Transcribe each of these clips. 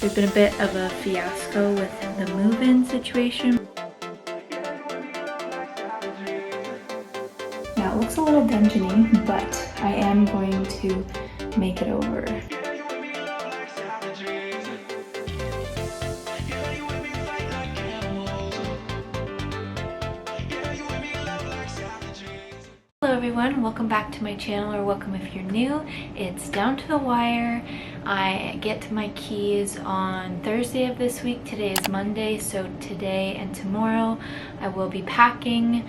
There's been a bit of a fiasco with the move-in situation. Now it looks a little dungeony, but I am going to make it over. Hello everyone, welcome back to my channel, or welcome if you're new. It's down to the wire. I get to my keys on Thursday of this week. Today is Monday, so today and tomorrow I will be packing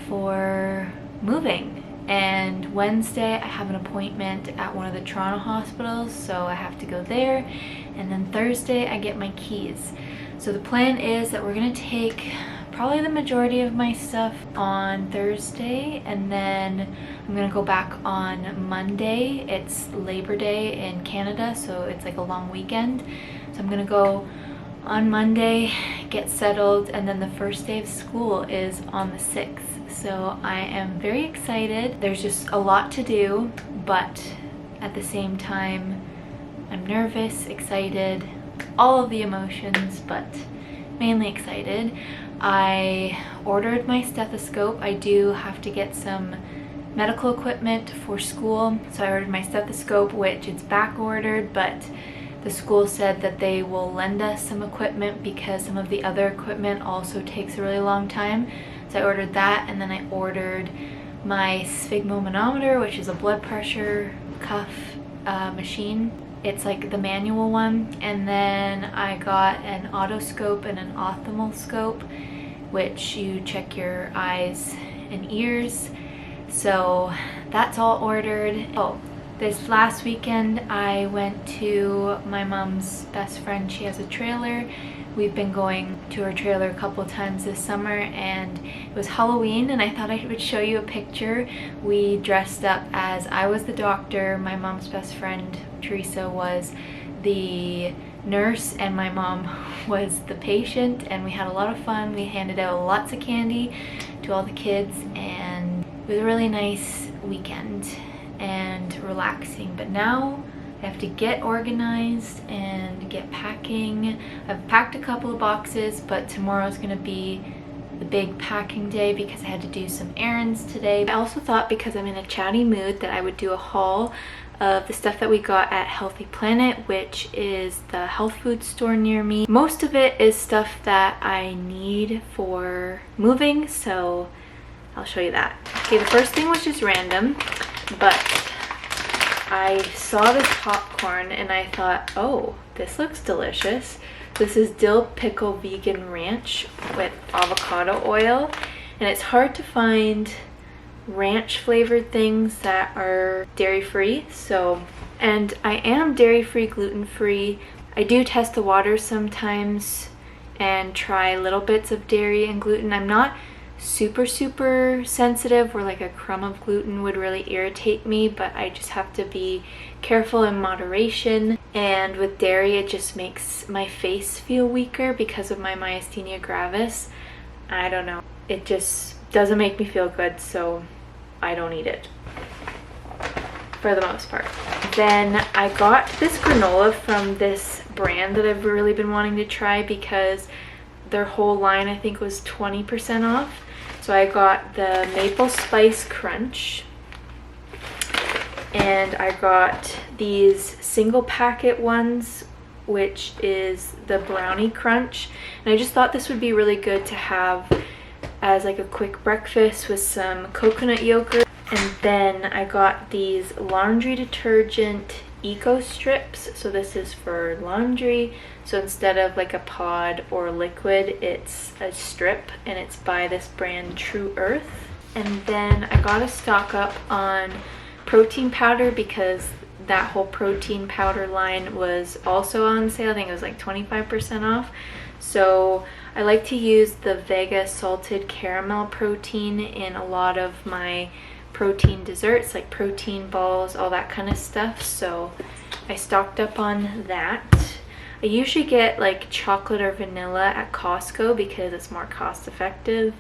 for moving. And Wednesday I have an appointment at one of the Toronto hospitals, so I have to go there. And then Thursday I get my keys. So the plan is that we're gonna take probably the majority of my stuff on Thursday, and then I'm gonna go back on Monday. It's Labor Day in Canada, so it's like a long weekend. So I'm gonna go on Monday, get settled, and then the first day of school is on the 6th. So I am very excited. There's just a lot to do, but at the same time, I'm nervous, excited, all of the emotions, but mainly excited. I ordered my stethoscope. I do have to get some medical equipment for school, so I ordered my stethoscope, which it's back ordered, but the school said that they will lend us some equipment because some of the other equipment also takes a really long time. So I ordered that, and then I ordered my sphygmomanometer, which is a blood pressure cuff machine. It's like the manual one. And then I got an otoscope and an ophthalmoscope, which you check your eyes and ears. So that's all ordered. Oh, this last weekend I went to my mom's best friend. She has a trailer. We've been going to her trailer a couple times this summer, and it was Halloween, and I thought I would show you a picture. We dressed up as, I was the doctor, my mom's best friend Teresa was the nurse, and my mom was the patient, and we had a lot of fun. We handed out lots of candy to all the kids, and it was a really nice weekend and relaxing. But now I have to get organized and get packing. I've packed a couple of boxes, but tomorrow's gonna be the big packing day because I had to do some errands today. I also thought, because I'm in a chatty mood, that I would do a haul of the stuff that we got at Healthy Planet, which is the health food store near me. Most of it is stuff that I need for moving, so I'll show you that. Okay, the first thing was just random, but I saw this popcorn and I thought, oh, this looks delicious. This is dill pickle vegan ranch with avocado oil, and it's hard to find ranch flavored things that are dairy free. So, and I am dairy free, gluten free. I do test the water sometimes and try little bits of dairy and gluten. I'm not super sensitive where like a crumb of gluten would really irritate me, but I just have to be careful in moderation. And with dairy, it just makes my face feel weaker because of my myasthenia gravis. I don't know, it just doesn't make me feel good, so I don't eat it for the most part. Then I got this granola from this brand that I've really been wanting to try because their whole line I think was 20% off. So I got the maple spice crunch, and I got these single packet ones, which is the brownie crunch. And I just thought this would be really good to have as like a quick breakfast with some coconut yogurt. And then I got these laundry detergent eco strips. So this is for laundry. So instead of like a pod or liquid, it's a strip, and it's by this brand True Earth. And then I got to stock up on protein powder because that whole protein powder line was also on sale. I think it was like 25% off. So I like to use the Vega salted caramel protein in a lot of my protein desserts, like protein balls, all that kind of stuff. So I stocked up on that. I usually get like chocolate or vanilla at Costco because it's more cost effective,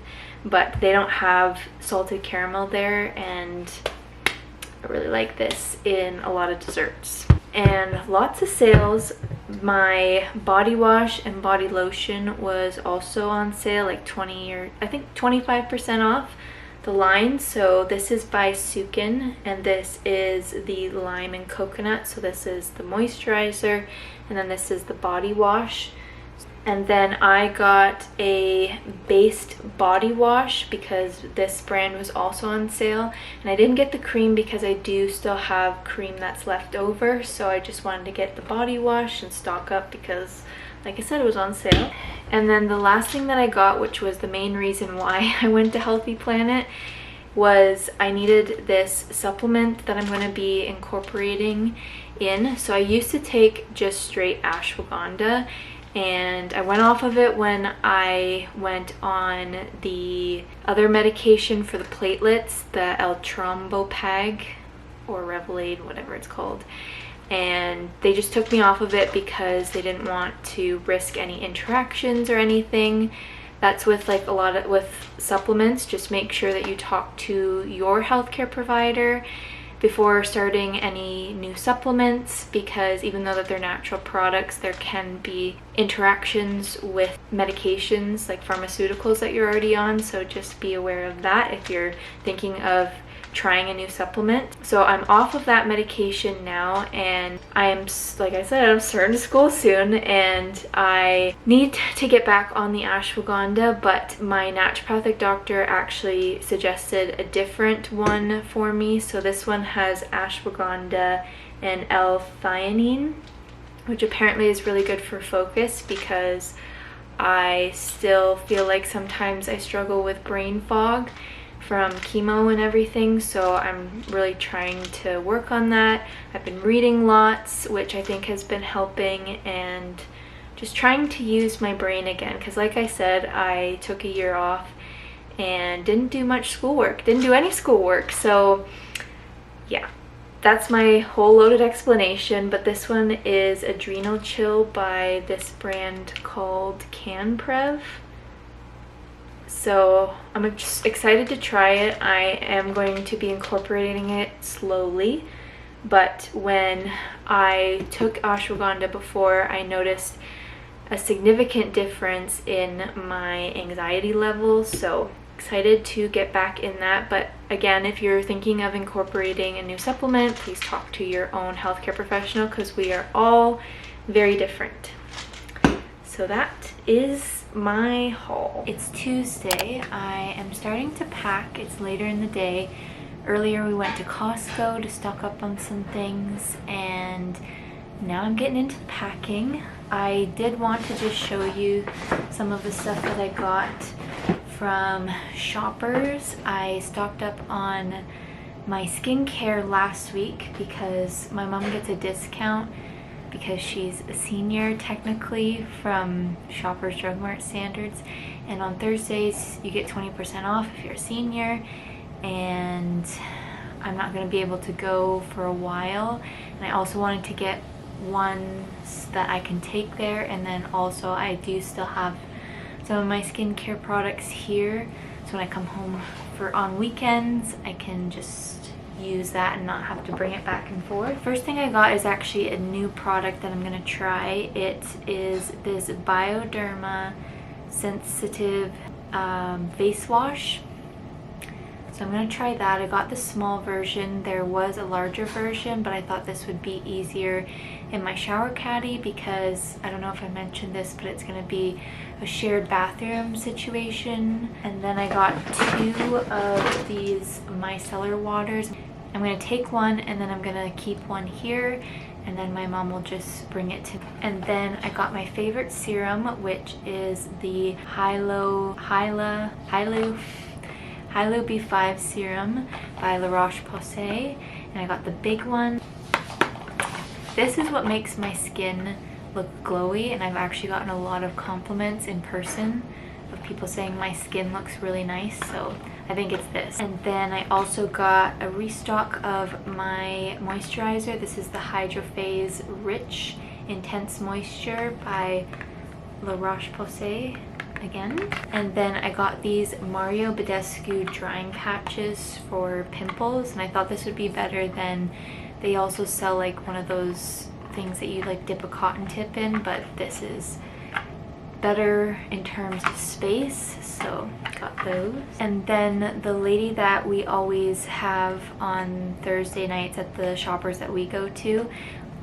but they don't have salted caramel there, and I really like this in a lot of desserts. and lots of sales. My body wash and body lotion was also on sale, like 20 or I think 25% off the line. So this is by Sukin, and this is the lime and coconut. So this is the moisturizer, and then this is the body wash. And then I got a based body wash because this brand was also on sale. And I didn't get the cream because I do still have cream that's left over. So I just wanted to get the body wash and stock up because, like I said, it was on sale. And then the last thing that I got, which was the main reason why I went to Healthy Planet, was I needed this supplement that I'm going to be incorporating in. So I used to take just straight ashwagandha, and I went off of it when I went on the other medication for the platelets, the Eltrombopag or Revelade, whatever it's called. And they just took me off of it because they didn't want to risk any interactions or anything. That's with like a lot of with supplements. Just make sure that you talk to your healthcare provider before starting any new supplements, because even though that they're natural products, there can be interactions with medications like pharmaceuticals that you're already on. So just be aware of that if you're thinking of trying a new supplement. So I'm off of that medication now, and I am, like I said, I'm starting school soon, and I need to get back on the ashwagandha, but my naturopathic doctor actually suggested a different one for me. So this one has ashwagandha and L-theanine, which apparently is really good for focus, because I still feel like sometimes I struggle with brain fog from chemo and everything, so I'm really trying to work on that. I've been reading lots, which I think has been helping, and just trying to use my brain again, because like I said, I took a year off and didn't do much schoolwork, didn't do any schoolwork. So yeah, that's my whole loaded explanation. But this one is Adrenal Chill by this brand called CanPrev. So I'm just excited to try it. I am going to be incorporating it slowly, but when I took ashwagandha before, I noticed a significant difference in my anxiety levels. So excited to get back in that. But again, if you're thinking of incorporating a new supplement, please talk to your own healthcare professional, because we are all very different. So that is my haul. It's Tuesday. I am starting to pack. It's later in the day. Earlier we went to Costco to stock up on some things, and now I'm getting into the packing. I did want to just show you some of the stuff that I got from Shoppers. I stocked up on my skincare last week because my mom gets a discount because she's a senior technically from Shoppers Drug Mart standards, and on Thursdays you get 20% off if you're a senior. And I'm not going to be able to go for a while, and I also wanted to get ones that I can take there, and then also I do still have some of my skincare products here, so when I come home on weekends I can just use that and not have to bring it back and forth. First thing I got is actually a new product that I'm gonna try. It is this Bioderma sensitive face wash. So I'm gonna try that. I got the small version. There was a larger version, but I thought this would be easier in my shower caddy because I don't know if I mentioned this, but it's gonna be a shared bathroom situation. And then I got 2 of these micellar waters. I'm gonna take one and then I'm gonna keep one here, and then my mom will just bring it to me. And then I got my favorite serum, which is the Hylo B5 serum by La Roche-Posay, and I got the big one. This is what makes my skin look glowy, and I've actually gotten a lot of compliments in person of people saying my skin looks really nice, so I think it's this. And then I also got a restock of my moisturizer. This is the Hydrophase Rich Intense Moisture by La Roche-Posay again. And then I got these Mario Badescu drying patches for pimples, and I thought this would be better than They also sell like one of those things that you like dip a cotton tip in, but this is better in terms of space, so got those. And then the lady that we always have on Thursday nights at the shoppers that we go to,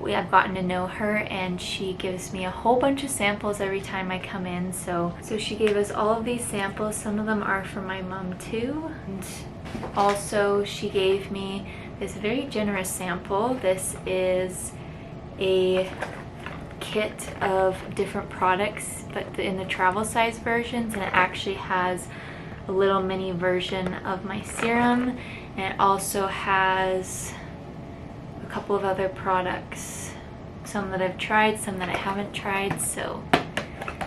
I've gotten to know her, and she gives me a whole bunch of samples every time I come in. So she gave us all of these samples. Some of them are for my mom too. And also she gave me this very generous sample. This is a kit of different products, but in the travel size versions, and it actually has a little mini version of my serum, and it also has a couple of other products, some that I've tried, some that I haven't tried, so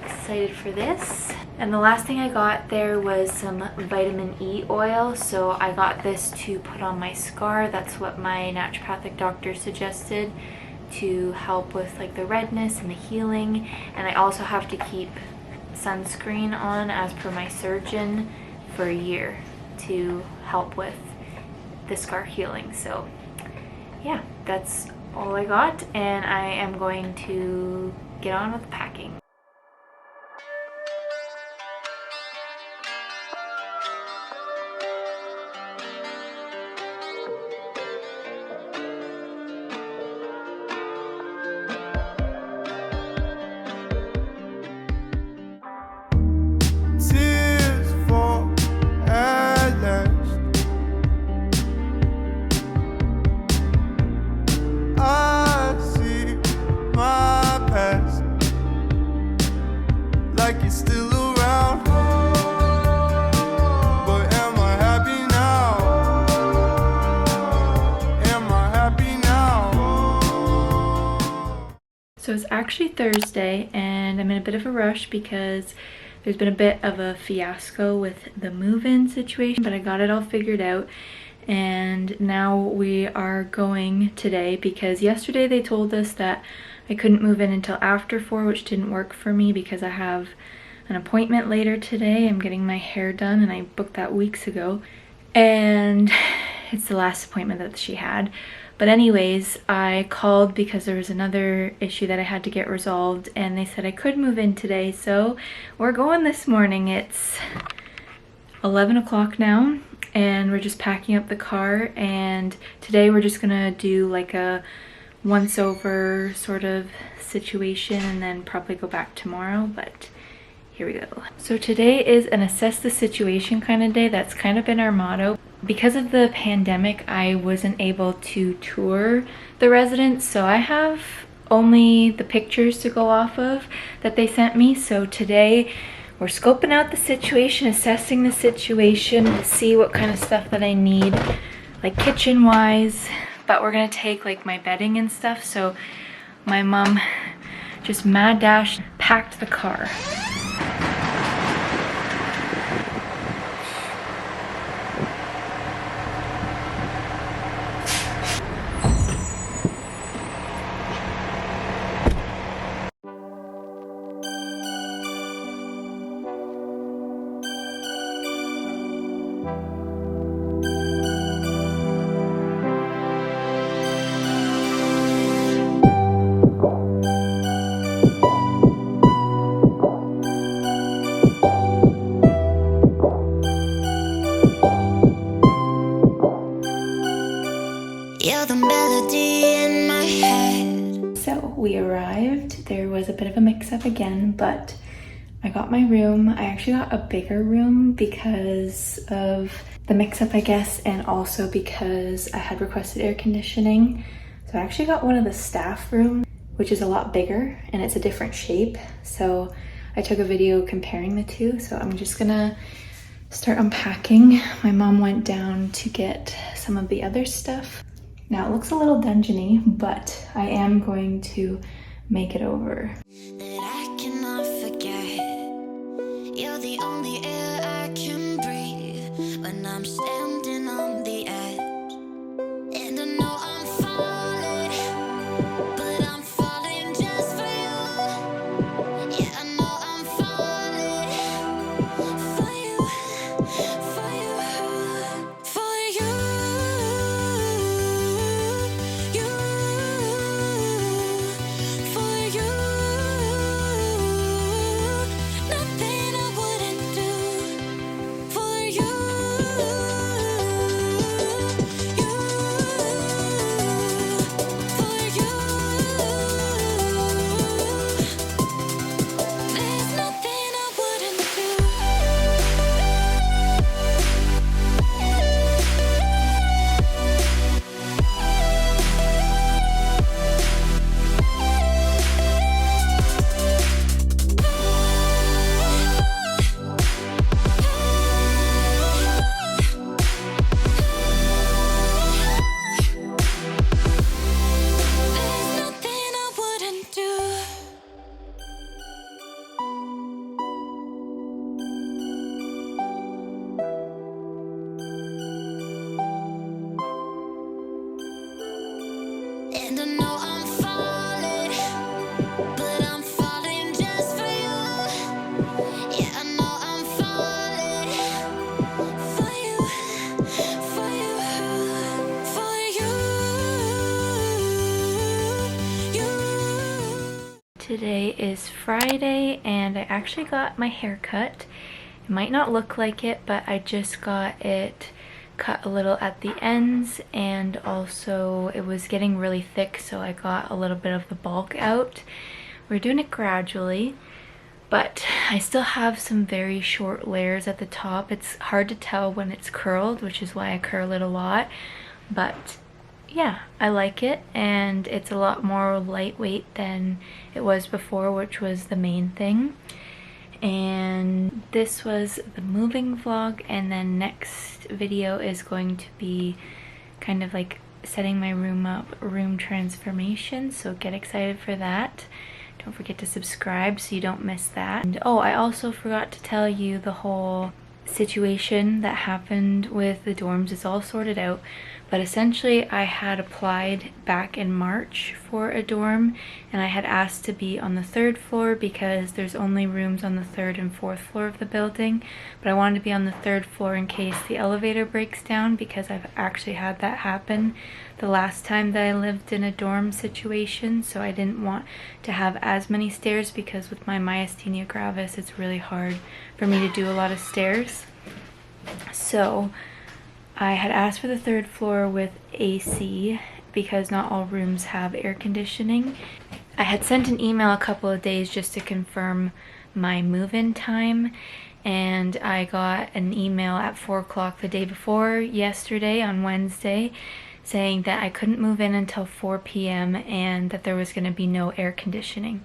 excited for this. And the last thing I got there was some vitamin E oil, so I got this to put on my scar. That's what my naturopathic doctor suggested, to help with like the redness and the healing. And I also have to keep sunscreen on as per my surgeon for a year to help with the scar healing. So yeah, that's all I got, and I am going to get on with packing. Like you're still around, but am I happy now? Am I happy now? So it's actually Thursday, and I'm in a bit of a rush because there's been a bit of a fiasco with the move-in situation, but I got it all figured out. And now we are going today because yesterday they told us that I couldn't move in until after 4, which didn't work for me because I have an appointment later today. I'm getting my hair done, and I booked that weeks ago. And it's the last appointment that she had. But anyways, I called because there was another issue that I had to get resolved, and they said I could move in today. So we're going this morning. It's 11 o'clock now, and we're just packing up the car. And today we're just gonna do like a once over sort of situation, and then probably go back tomorrow, but here we go. So today is an assess the situation kind of day. That's kind of been our motto. Because of the pandemic, I wasn't able to tour the residence, so I have only the pictures to go off of that they sent me. So today we're scoping out the situation, assessing the situation to see what kind of stuff that I need, like kitchen wise. But we're gonna take like my bedding and stuff. So my mom just mad dash packed the car. We arrived. There was a bit of a mix-up again, but I got my room. I actually got a bigger room because of the mix-up, I guess, and also because I had requested air conditioning. So I actually got one of the staff rooms, which is a lot bigger, and it's a different shape. So I took a video comparing the two, so I'm just gonna start unpacking. My mom went down to get some of the other stuff. Now it looks a little dungeony, but I am going to make it over. That I cannot forget. You're the only air I can breathe when I'm standing on the edge. And I know I'm falling, but I'm falling just for you. Yeah, I know I'm falling for you, for you, for you. Today is Friday and I actually got my hair cut. It might not look like it, but I just got it cut a little at the ends, and also it was getting really thick, so I got a little bit of the bulk out. We're doing it gradually, but I still have some very short layers at the top. It's hard to tell when it's curled, which is why I curl it a lot, but yeah, I like it, and it's a lot more lightweight than it was before, which was the main thing. And this was the moving vlog, and then next video is going to be kind of like setting my room up, room transformation, so get excited for that. Don't forget to subscribe so you don't miss that. And oh, I also forgot to tell you the whole situation that happened with the dorms. It's all sorted out, but essentially I had applied back in March for a dorm, and I had asked to be on the 3rd floor because there's only rooms on the 3rd and 4th floor of the building, but I wanted to be on the 3rd floor in case the elevator breaks down, because I've actually had that happen the last time that I lived in a dorm situation, so I didn't want to have as many stairs, because with my myasthenia gravis it's really hard for me to do a lot of stairs. So I had asked for the 3rd floor with AC because not all rooms have air conditioning. I had sent an email a couple of days just to confirm my move-in time, and I got an email at 4 o'clock the day before yesterday on Wednesday saying that I couldn't move in until 4 p.m. and that there was going to be no air conditioning.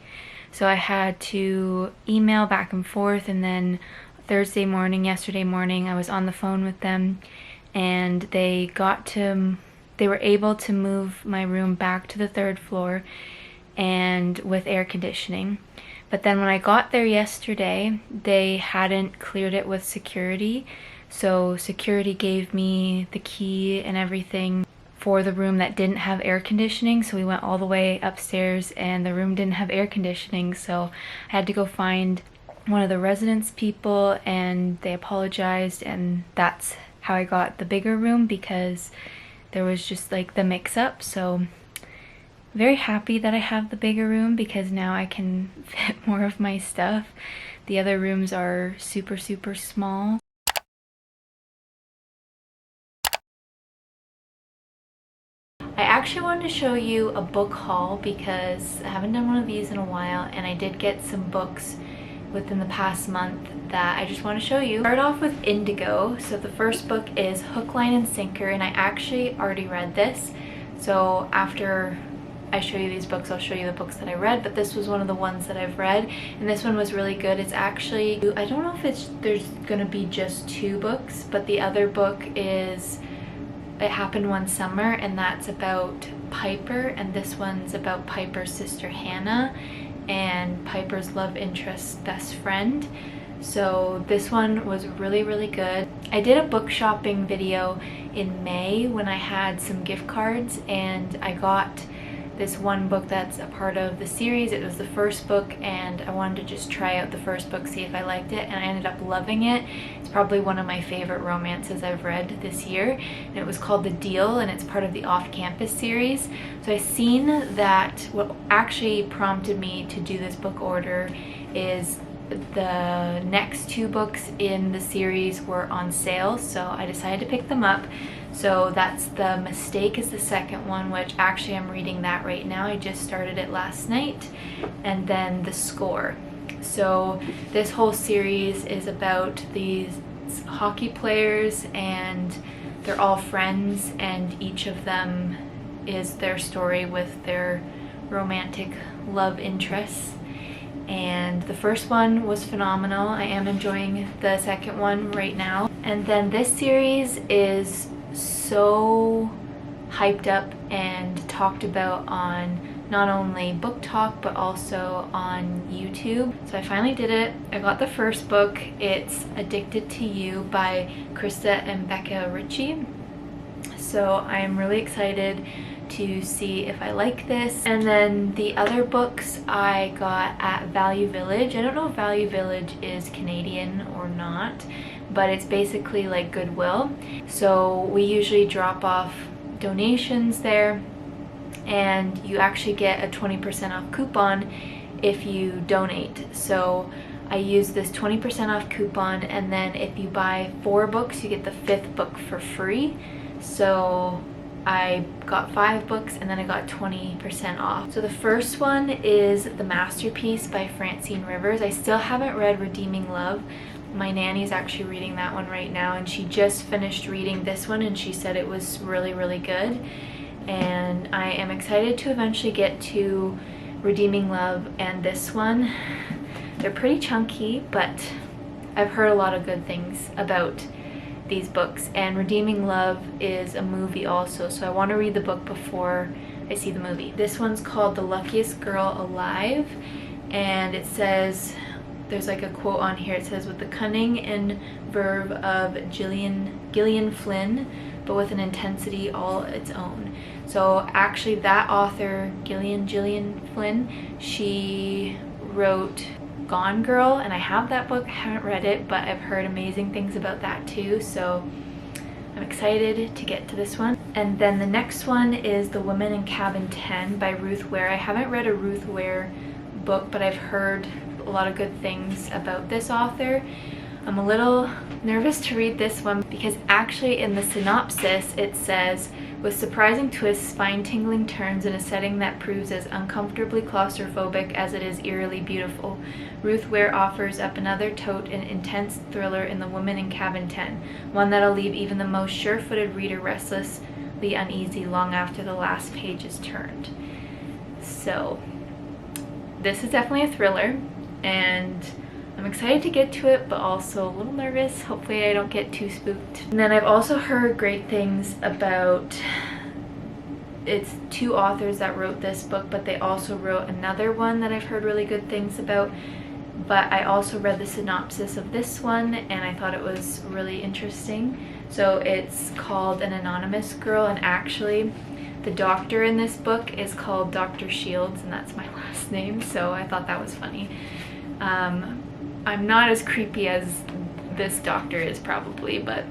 So I had to email back and forth, and then yesterday morning, I was on the phone with them, and they were able to move my room back to the 3rd floor and with air conditioning. But then when I got there yesterday, they hadn't cleared it with security, so security gave me the key and everything for the room that didn't have air conditioning. So we went all the way upstairs and the room didn't have air conditioning, so I had to go find one of the residence people, and they apologized, and that's how I got the bigger room, because there was just like the mix-up. So very happy that I have the bigger room, because now I can fit more of my stuff. The other rooms are super small. I actually wanted to show you a book haul because I haven't done one of these in a while, and I did get some books within the past month that I just want to show you. Start off with Indigo. So the first book is Hook, Line, and Sinker, and I actually already read this. So after I show you these books, I'll show you the books that I read, but this was one of the ones that I've read, and this one was really good. It's actually, I don't know if there's gonna be just 2 books, but the other book is It Happened One Summer, and that's about Piper, and this one's about Piper's sister Hannah and Piper's love interest best friend. So this one was really good. I did a book shopping video in May when I had some gift cards, and I got this one book that's a part of the series. It was the first book, and I wanted to just try out the first book, see if I liked it, and I ended up loving it. It's probably one of my favorite romances I've read this year, and it was called The Deal, and it's part of the Off-Campus series. So I seen that what actually prompted me to do this book order is the next 2 books in the series were on sale, so I decided to pick them up. So that's The Mistake is the second one, which actually I'm reading that right now. I just started it last night. And then The Score. So this whole series is about these hockey players, and they're all friends, and each of them is their story with their romantic love interests. And the first one was phenomenal. I am enjoying the second one right now. And then this series is so hyped up and talked about on not only Book Talk but also on YouTube. So I finally did it. I got the first book. It's Addicted to You by Krista and Becca Ritchie. So I am really excited to see if I like this. And then the other books I got at Value Village. I don't know if Value Village is Canadian or not, but it's basically like Goodwill. So we usually drop off donations there, and you actually get a 20% off coupon if you donate. So I use this 20% off coupon, and then if you buy 4 books, you get the 5th book for free. So I got 5 books and then I got 20% off. So the first one is The Masterpiece by Francine Rivers. I still haven't read Redeeming Love. My nanny's actually reading that one right now, and she just finished reading this one and she said it was really, really good. And I am excited to eventually get to Redeeming Love and this one. They're pretty chunky, but I've heard a lot of good things about these books. And Redeeming Love is a movie also, so I want to read the book before I see the movie. This one's called The Luckiest Girl Alive, and it says, there's like a quote on here, it says, with the cunning and verve of Gillian Flynn, but with an intensity all its own. So actually that author, Gillian Flynn, she wrote Gone Girl, and I have that book. I haven't read it, but I've heard amazing things about that too, so I'm excited to get to this one. And then the next one is The Woman in Cabin 10 by Ruth Ware. I haven't read a Ruth Ware book, but I've heard a lot of good things about this author. I'm a little nervous to read this one because actually in the synopsis it says, with surprising twists, spine-tingling turns, in a setting that proves as uncomfortably claustrophobic as it is eerily beautiful, Ruth Ware offers up another taut and intense thriller in The Woman in Cabin 10, one that'll leave even the most sure-footed reader restlessly uneasy long after the last page is turned. So this is definitely a thriller, and I'm excited to get to it, but also a little nervous. Hopefully I don't get too spooked. And then I've also heard great things about, it's 2 authors that wrote this book, but they also wrote another one that I've heard really good things about. But I also read the synopsis of this one and I thought it was really interesting. So it's called An Anonymous Girl, and actually the doctor in this book is called Dr. Shields, and that's my last name, so I thought that was funny. I'm not as creepy as this doctor is probably, but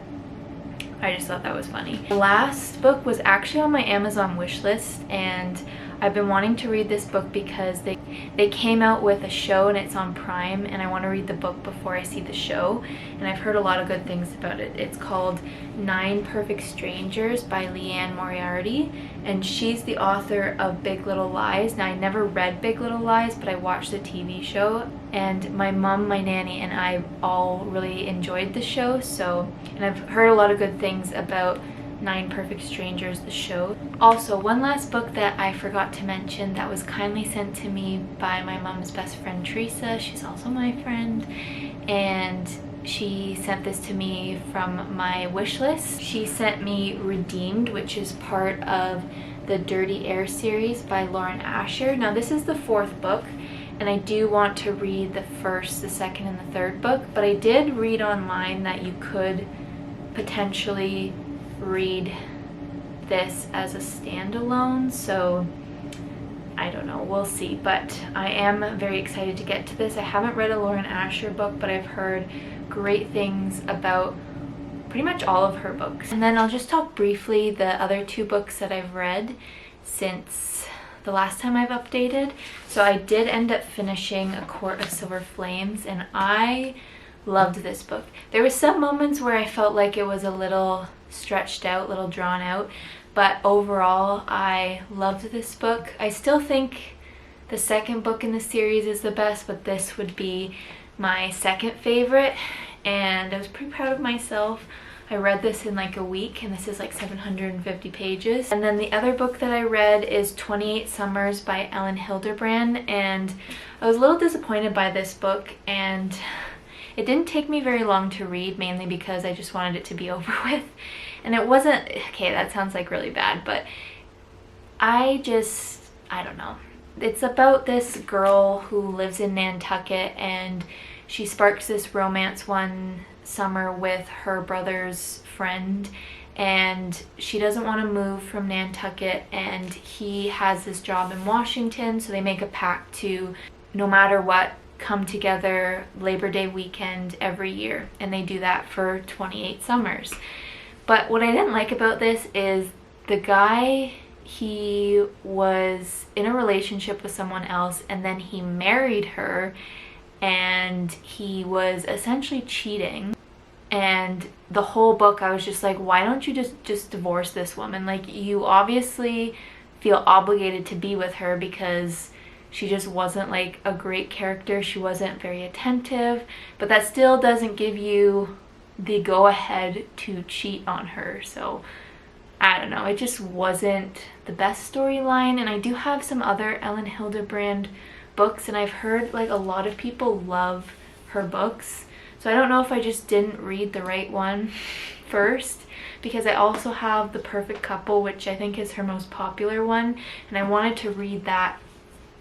I just thought that was funny. The last book was actually on my Amazon wish list, and I've been wanting to read this book because they came out with a show and it's on Prime, and I want to read the book before I see the show, and I've heard a lot of good things about it. It's called 9 Perfect Strangers by Leanne Moriarty, and she's the author of Big Little Lies. Now I never read Big Little Lies, but I watched the TV show, and my mom, my nanny, and I all really enjoyed the show. So, and I've heard a lot of good things about 9 Perfect Strangers, the show. Also, one last book that I forgot to mention that was kindly sent to me by my mom's best friend Teresa. She's also my friend, and she sent this to me from my wish list. She sent me Redeemed, which is part of the Dirty Air series by Lauren Asher. Now this is the 4th book, and I do want to read the 1st, the 2nd, and the 3rd book, but I did read online that you could potentially read this as a standalone, so I don't know, we'll see. But I am very excited to get to this. I haven't read a Lauren Asher book, but I've heard great things about pretty much all of her books. And then I'll just talk briefly the other 2 books that I've read since the last time I've updated. So I did end up finishing A Court of Silver Flames, and I loved this book. There were some moments where I felt like it was a little stretched out, a little drawn out, but overall I loved this book. I still think the 2nd book in the series is the best, but this would be my 2nd favorite, and I was pretty proud of myself. I read this in like a week, and this is like 750 pages. And then the other book that I read is 28 Summers by Ellen Hilderbrand, and I was a little disappointed by this book, and it didn't take me very long to read, mainly because I just wanted it to be over with. And it wasn't, okay, that sounds like really bad, but I don't know. It's about this girl who lives in Nantucket, and she sparks this romance one summer with her brother's friend, and she doesn't want to move from Nantucket, and he has this job in Washington, so they make a pact to, no matter what, come together Labor Day weekend every year, and they do that for 28 summers. But what I didn't like about this is the guy he was in a relationship with someone else, and then he married her, and he was essentially cheating. And the whole book I was just like, why don't you just divorce this woman? Like, you obviously feel obligated to be with her because she just wasn't like a great character. She wasn't very attentive, but that still doesn't give you the go ahead to cheat on her. So I don't know, it just wasn't the best storyline. And I do have some other Ellen Hildebrand books, and I've heard like a lot of people love her books. So I don't know if I just didn't read the right one first, because I also have The Perfect Couple, which I think is her most popular one, and I wanted to read that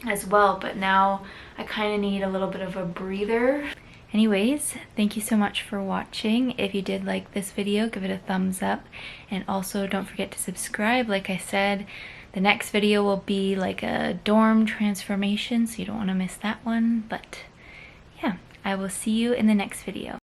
as well, but now I kind of need a little bit of a breather. Anyways, thank you so much for watching. If you did like this video, give it a thumbs up, and also don't forget to subscribe. Like I said, the next video will be like a dorm transformation, so you don't want to miss that one. But yeah, I will see you in the next video.